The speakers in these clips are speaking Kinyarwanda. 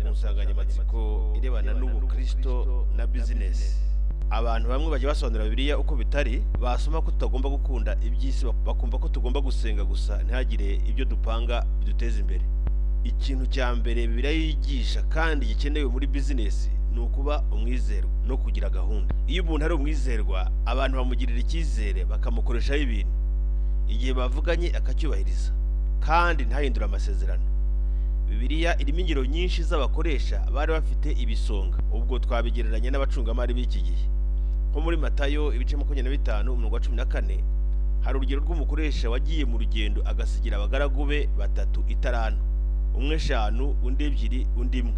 ku nsanganyamatsiko irebana n'ubukristo na business. Abantu bamwe bajya basobanura Bibiliya uko bitari, basoma ko tutagomba gukunda iby'isi, bakumva ko tugomba gusenga gusa ntihagire ibyo dupanga biduteza imbere. Ikintu cya mbere Bibiliya yigisha kandi gikenewe muri business ni ukuba umwizerwa no kugira gahunda. Iyo umuntu ari umwizerwa, abantu bamugirira icyizere bakamukoreshaho ibintu, igihe bavuganye akacyubahiriza kandi ntahindura amasezerano. Bibiliya irimo ingero nyinshi z'abakoresha bari bafite ibisonga, ubwo twabigereranya n'abacungamari b'iki gihe. Nko muri Matayo ibice 25:14 hari urugero rw'umukoresha wagiye mu rugendo agasigira abagaragu be 3 italanto, umwe 5, undi 2, undi 1.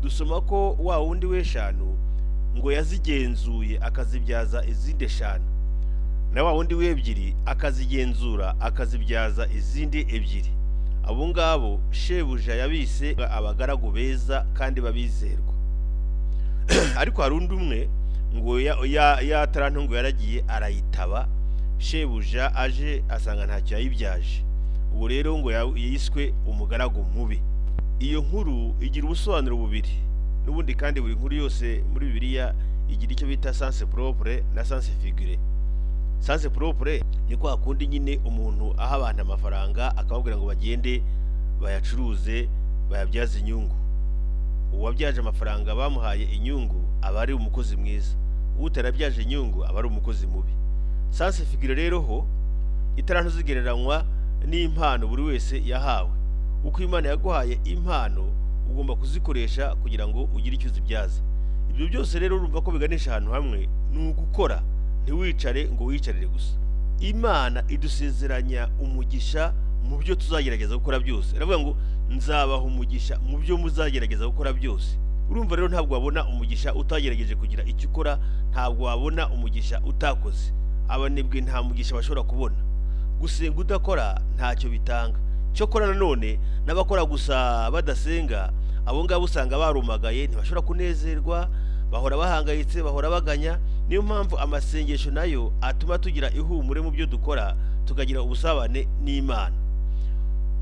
Dusoma ko wa wundi we 5 ngo yazigenzuye akazibyaza izindi 5, na wa wundi we 2 akazigenzura akazibyaza izindi 2. Abo ngabo shebuja yabise abagaragu beza kandi babizerwa. Ariko hari undi umwe ngo ya talanto ngo yaragiye arayitaba, shebuja aje asanga ntacyo yayibyaje. Ubu rero ngo yiswe umugaragu mubi. Iyo nkuru igira ubusobanuro bubiri, n'ubundi kandi buri nkuru yose muri Bibiliya igira icyo bita sens propre na sens figure. Sens propre ni kwa kundi nyine umuntu aha abantu amafaranga akababwira ngo bagende bayacuruze bayabyaze inyungu. Uwabyaje amafaranga bamuhaye inyungu aba ari umukozi mwiza, utarabyaje inyungu aba ari umukozi mubi. Sens figure rero ho italanto zigereranywa n'impano buri wese yahawe. Uko Imana yaguhaye impano ugomba kuzikoresha kugira ngo ugire icyo uzibyaza. Ibyo byose rero urumva ko biganisha ahantu hamwe, ni ugukora, ntiwicare ngo wicarire gusa. Imana idusezeranya umugisha mu byo tuzagerageza gukora byose. Aravuga ngo nzabaha umugisha mu byo muzagerageza gukora byose. Urumva rero ntabwo wabona umugisha utagerageje kugira icyo ukora, ntabwo wabona umugisha utakoze. Abanebwe nta mugisha bashobora kubona. Gusenga udakora ntacyo bitanga. Cyokora nanone n'abakora gusa badasenga, abo ngabo usanga barumagaye, ntibashobora kunezerwa, bahora bahangayitse, bahora baganya. Niyo mpamvu amasengesho nayo atuma tugira ihumure mu byo dukora, tukagira ubusabane n'Imana.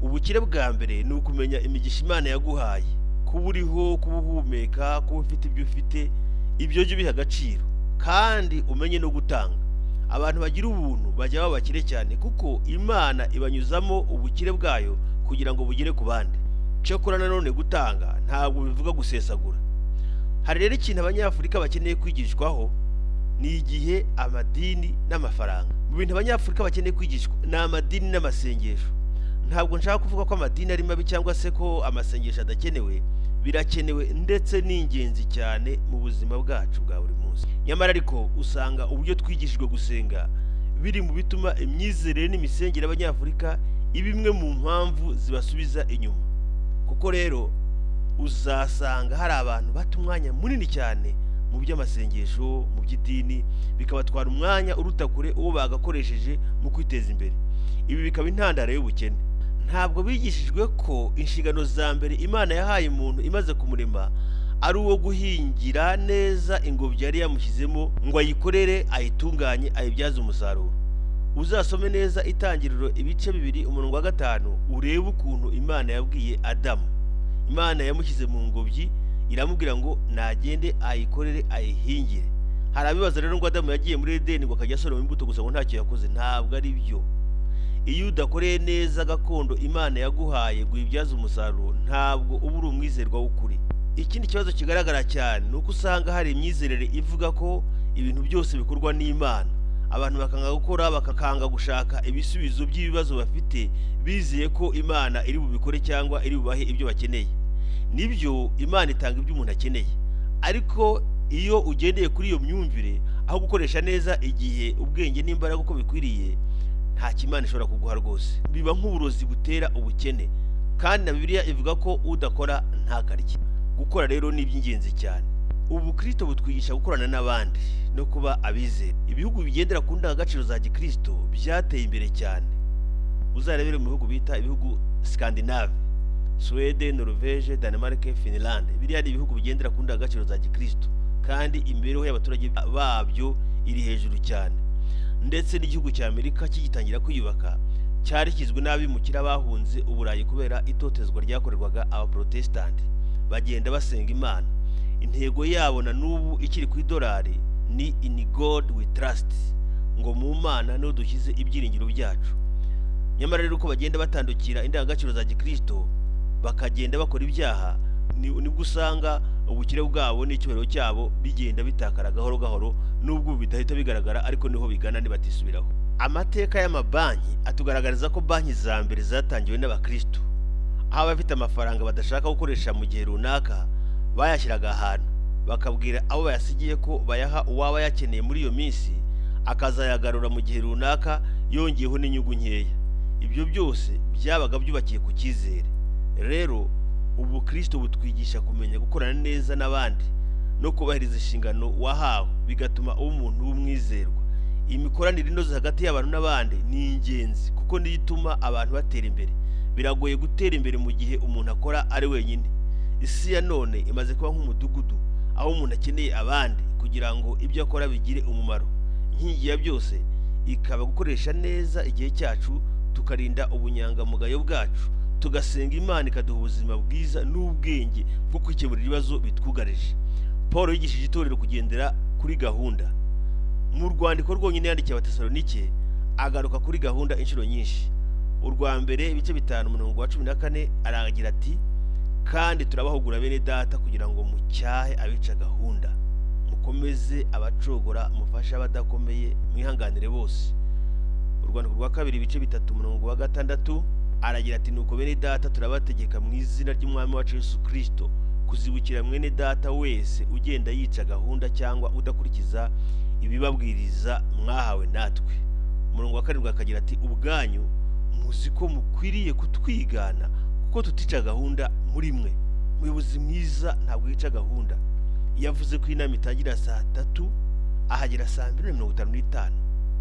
Ubukire bwa mbere ni ukumenya imigisha Imana yaguhaye, kuba uriho, kuba uhumeka, kuba ufite ibyo ufite, ibyo jya ubiha agaciro kandi umenye no gutanga. Abantu bagira ubuntu bajya babakire cyane, kuko Imana ibanyuzamo ubukire bwayo kugira ngo bugere ku bandi. Cyokora nanone gutanga ntabwo bivuga gusesagura. Hari rero ikintu Abanyafurika bakeneye kwigishwaho, ni igihe amadini n'amafaranga. Mu bintu Abanyafurika bakeneye kwigishwa ni amadini n'amasengesho. Ntabwo nshaka kuvuga ko amadini ari mabi cyangwa se ko amasengesho adakenewe, birakenewe ndetse n'ingenzi cyane mu buzima bwacu bwa buri munsi. Nyamara ariko usanga uburyo twigishijwe gusenga biri mu bituma imyizerere n'imisengere y'Abanyafurika ibimwe mu mpamvu zibasubiza inyuma. Kuko rero uzasanga hari abantu bata umwanya munini cyane mu by'amasengesho, mu by'idini, bikabatwara umwanya uruta kure uwo bagakoresheje mu kwiteza imbere. Ibi bikaba intandaro y'ubukene. Ntabwo bigishijwe ko inshingano za mbere Imana yahaye umuntu imaze kumurema ari uwo guhingira neza ingobyi yari yamushyizemo ngo ayikorere, ayitunganye, ayibyaze umusaruro. Uzasome neza Itangiriro ibice 2:5 urebe ukuntu Imana yabwiye Adamu. Imana yamushyize mu ngobyi, iramubwira ngo nagende ayikorere, ayihingire. Harabibaza rero ngo Adamu yagiye muri Edeni ngo akajya asoroma imbuto gusa ngo ntacyo yakoze. Ntabwo ari byo. Iyo udakoreye neza gakondo Imana yaguhaye guhibyaza umusaruro, ntabwo uba uri umwizerwa w'ukuri. Ikindi kibazo kigaragara cyane ni uko usanga hari imyizerere ivuga ko ibintu byose bikorwa n'Imana. Abantu bakanga gukora, bakakanga gushaka ibisubizo by'ibibazo bafite, bizeye ko Imana iri bubikore cyangwa iri bubahe ibyo bakeneye. Nibyo, Imana itanga ibyo umuntu akeneye, ariko iyo ugendeye kuri iyo myumvire aho gukoresha neza igihe, ubwenge n'imbaraga uko bikwiriye, nta kimana ishobora kuguha rwose. Biba nk'uburozi butera ubukene, kandi na Bibiliya ivuga ko udakora ntakarye. Gukora rero ni iby'ingenzi cyane. Ubukristo butwigisha gukorana n'abandi no kuba abizera. Ibihugu bigendera ku ndangagaciro za Gikristo byateye imbere cyane. Uzarebere mu bihugu bita ibihugu Scandinave, Sweden, Norvège, Denmark, Finland. Biriya ni ibihugu bigendera ku ndangagaciro za Gikristo, kandi imibereho y'abaturage babyo iri hejuru cyane. Ndetse n'igihugu cya Amerika kigitangira kwiyubaka cyari kizwe n'abimukira bahunze Uburayi kubera itotezwa ryakorerwaga abaprotestanti. bagenda basenga Imana. Intego yabo na n'ubu ikiri ku idolari ni in God we trust, ngo mu Mana niho dushyize ibyiringiro byacu. Nyamara rero uko bagenda batandukira indangagaciro za Gikristo bakagenda bakora ibyaha, nibwo usanga ubukire bwabo n'icyubahiro cyabo bigenda bitakara gahoro gahoro, nubwo bidahita bigaragara ariko niho bigana nibatisubiraho. Amateka y'amabanki atugaragariza ko banki za mbere zatangiwe n'Abakristo, aho abafite amafaranga badashaka gukoresha mu gihe runaka bayashyiraga ahantu, bakabwira abo bayasigiye ko bayaha uwaba yakeneye muri iyo minsi, akazayagarura mu gihe runaka yongeyeho n'inyungu nkeya. Ibyo byose byabaga byubakiye ku cyizere. Rero ubu Kristo butwigisha kumenya gukorana neza n'abandi no kubahiriza inshingano wahawe, bigatuma uba umuntu w'umwizerwa. Imikoranire inoze hagati y'abantu n'abandi ni ingenzi kuko niyo ituma abantu batera imbere. Biragoye gutera imbere mu gihe umuntu akora ari wenyine. Isi ya none imaze kuba nk'umudugudu aho umuntu akeneye abandi kugira ngo ibyo akora bigire umumaro. Inkingi ya byose ikaba gukoresha neza igihe cyacu, tukarinda ubunyangamugayo bwacu, tugasenga Imana ikaduha ubuzima bwiza n'ubwenge bwo kwikemurira ibibazo bitwugarije. Paul yigishije itorero kugendera kuri gahunda. Mu rwandiko rwonyine yandikiye Abatesalonike agaruka kuri gahunda inshuro nyinshi. Urwa mbere ibice 5:14 aragira ati, kandi turabahugura bene data kugira ngo mucyahe abica gahunda, mukomeze abacogora, mufashe abadakomeye, mwihanganire bose. Urwandiko rwa kabiri ibice 3:6 aragira ati, nuko bene data turabategeka mu izina ry'Umwami wacu Yesu Kristo kuzibukira mwene data wese ugenda yica gahunda cyangwa udakurikiza ibibabwiriza mwahawe natwe. Umurongo wa 7 akagira ati, ubwanyu muzi ko mukwiriye kutwigana kuko tutica gahunda muri mwe. Umuyobozi mwiza ntabwo yica gahunda. Yavuze ko inama itangira saa 3 ahagera saa 2:55,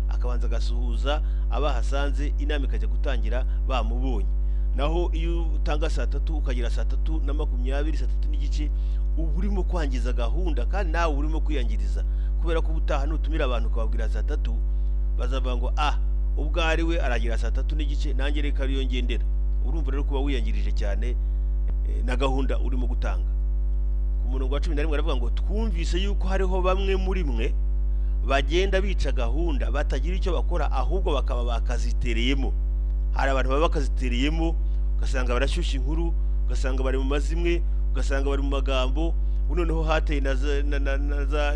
akabanza agasuhuza abahasanze, inama ikajya gutangira bamubonye. Naho iyo utanga saa 3 ukagera saa 3:20, saa 3:15, uba urimo kwangiza gahunda kandi nawe urimo kwiyangiriza, kubera ko ubutaha nutumira abantu ukababwira saa 3 bazavuga ngo ubwo ari we aragira saa 3:15 nanjye reka ariyo ngendera. Urumva rero kuba wiyangirije cyane na gahunda urimo gutanga. Ku murongo wa 11 aravuga ngo, twumvise yuko hariho bamwe muri mwe bagenda bica gahunda batagira icyo bakora, ahubwo bakaba bakazitereyemo. Hari abantu baba bakazitereyemo, ugasanga barashyushya inkuru, ugasanga bari mu mazimwe, ugasanga bari mu magambo, noneho hateye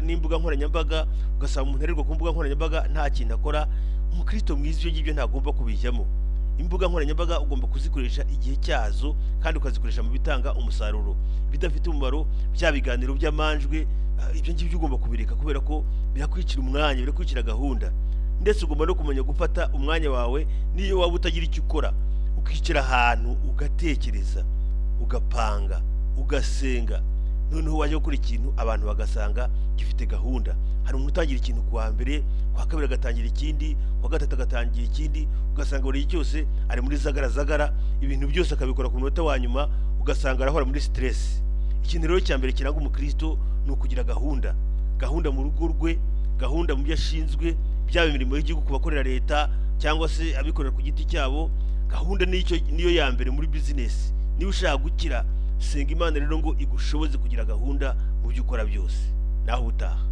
n'imbuga nkoranyambaga, ugasanga umuntu arirwa ku mbuga nkoranyambaga nta kintu akora. Umukristo mwiza ibyo ngibyo ntagomba kubijyamo. Imbuga nkoranyambaga ugomba kuzikoresha igihe cyazo kandi ukazikoresha mu bitanga umusaruro. Bidafite umumaro, bya biganiro by'amanjwe, ibyo ngibyo ugomba kubireka kubera ko birakwicira umwanya, birakwicira gahunda. Ndetse ugomba no kumenya gufata umwanya wawe niyo waba utagira icyo ukora, ukicara ahantu ugatekereza, ugapanga, ugasenga. Noneho waje gukora ikintu abantu bagasanga gifite gahunda. Hari umuntu utangira ikintu kuwa mbere, kwa kabiri agatangira ikindi, kwa gatatu agatangira ikindi, ugasanga buri cyose ari muri zagara, ibintu byose akabikora ku munota wa nyuma, ugasanga arahora muri stress. Ikintu rero cya mbere kiranga umukristo ni ukugira gahunda. Gahunda mu rugo rwe, gahunda mu byo ashinzwe, byaba imirimo y'igihugu ku bakorera leta cyangwa se abikorera ku giti cyabo. Gahunda niyo ya mbere muri business. Niba ushaka gukira, senga Imana rero ngo igushoboze kugira gahunda mu byo ukora byose. Naho utaha.